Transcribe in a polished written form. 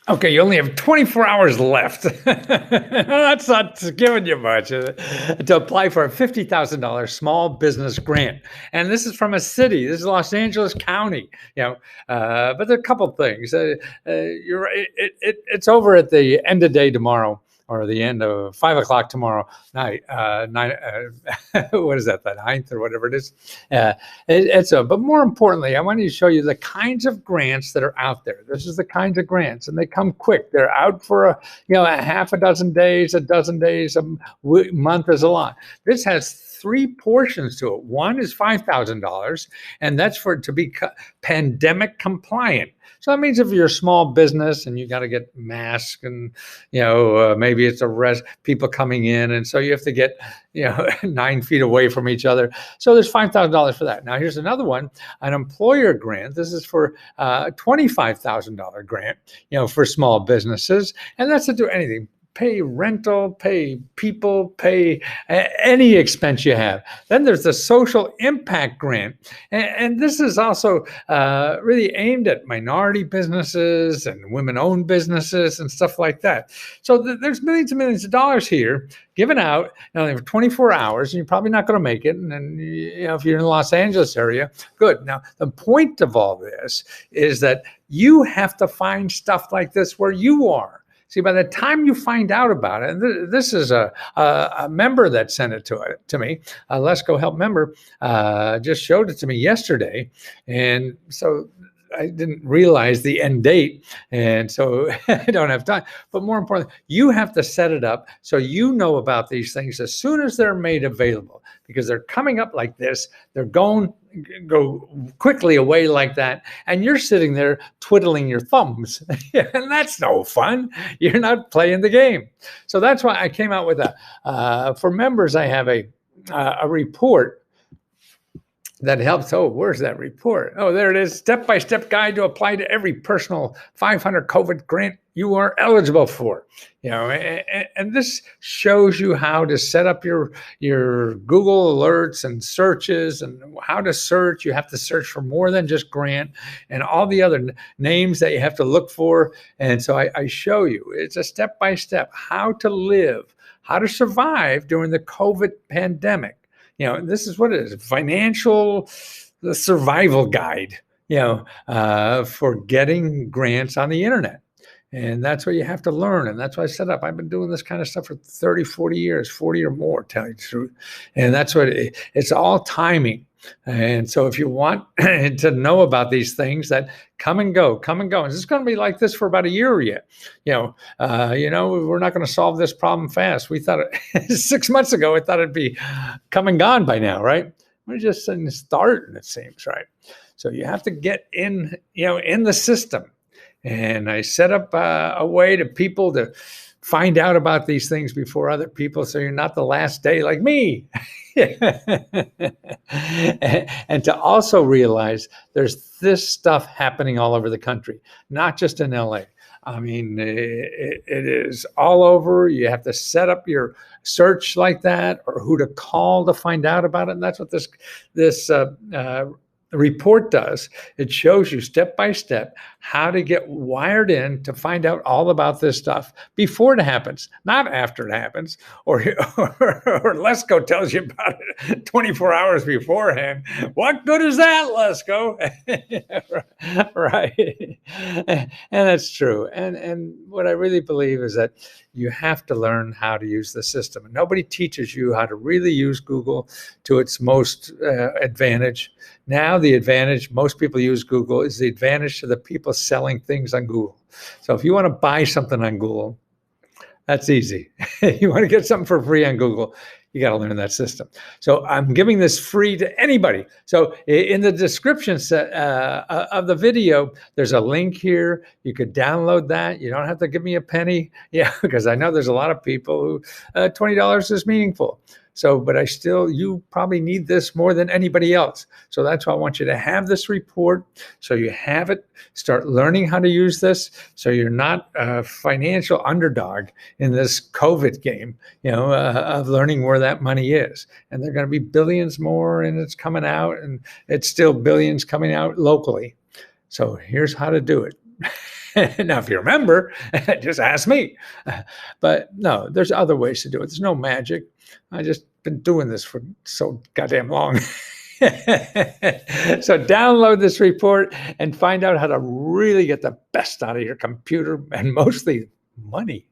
Okay, you only have 24 hours left. That's not giving you much to apply for a $50,000 small business grant. And this is from a city. This is Los Angeles County. But there are a couple things. You're right. It's over at the end of day tomorrow, or the end of 5 o'clock tomorrow night. What is that? The ninth or whatever it is. But more importantly, I want to show you the kinds of grants that are out there. This is the kinds of grants, and they come quick. They're out for a half a dozen days, a dozen days, month is a lot. This has three portions to it. One is $5,000, and that's for it to be pandemic compliant. So that means if you're a small business and you got to get masks and, maybe it's people coming in. And so you have to get, 9 feet away from each other. So there's $5,000 for that. Now here's another one, an employer grant. This is for $25,000 grant, for small businesses. And that's to do anything. Pay rental, pay people, pay any expense you have. Then there's the social impact grant. And this is also really aimed at minority businesses and women-owned businesses and stuff like that. So there's millions and millions of dollars here given out only for 24 hours, and you're probably not going to make it. And then, if you're in the Los Angeles area, good. Now, the point of all this is that you have to find stuff like this where you are. See, by the time you find out about it, and this is a member that sent it to me, a Let's Go Help member, just showed it to me yesterday. And so I didn't realize the end date, and so I don't have time. But more importantly, you have to set it up so you know about these things as soon as they're made available, because they're coming up like this. They're go quickly away like that, and you're sitting there twiddling your thumbs, and that's no fun. You're not playing the game. So that's why I came out with for members, I have a report that helps. Oh, where's that report? Oh, there it is. Step-by-step guide to apply to every personal 500 COVID grant you are eligible for. And this shows you how to set up your Google alerts and searches, and how to search. You have to search for more than just grant and all the other names that you have to look for. And so I show you, it's a step-by-step how to live, how to survive during the COVID pandemic. This is what it is: the survival guide, for getting grants on the internet. And that's what you have to learn. And that's what I set up. I've been doing this kind of stuff for 30, 40 years, 40 or more, tell you the truth. And that's what it's all timing. And so if you want to know about these things that come and go, and it's going to be like this for about a year yet. We're not going to solve this problem fast. We thought 6 months ago, I thought it'd be come and gone by now, right? We're just starting, it seems, right? So you have to get in the system. And I set up a way to people to find out about these things before other people, so you're not the last day like me. And to also realize there's this stuff happening all over the country, not just in LA. I mean, it is all over. You have to set up your search like that, or who to call to find out about it. And that's what this report does. It shows you step by step how to get wired in to find out all about this stuff before it happens, not after it happens, or Lesko tells you about it 24 hours beforehand. What good is that, Lesko? Right. And that's true. And what I really believe is that you have to learn how to use the system. And nobody teaches you how to really use Google to its most advantage. Now, the advantage, most people use Google, is the advantage to the people selling things on Google. So if you want to buy something on Google, that's easy. You want to get something for free on Google, you got to learn that system. So I'm giving this free to anybody. So in the description of the video, there's a link here. You could download that. You don't have to give me a penny. Yeah, because I know there's a lot of people who $20 is meaningful. So, but you probably need this more than anybody else. So that's why I want you to have this report. So you have it, start learning how to use this. So you're not a financial underdog in this COVID game, of learning where that money is. And there are going to be billions more, and it's coming out, and it's still billions coming out locally. So here's how to do it. Now, if you remember, just ask me. But no, there's other ways to do it. There's no magic. I just been doing this for so goddamn long. So download this report and find out how to really get the best out of your computer and mostly money.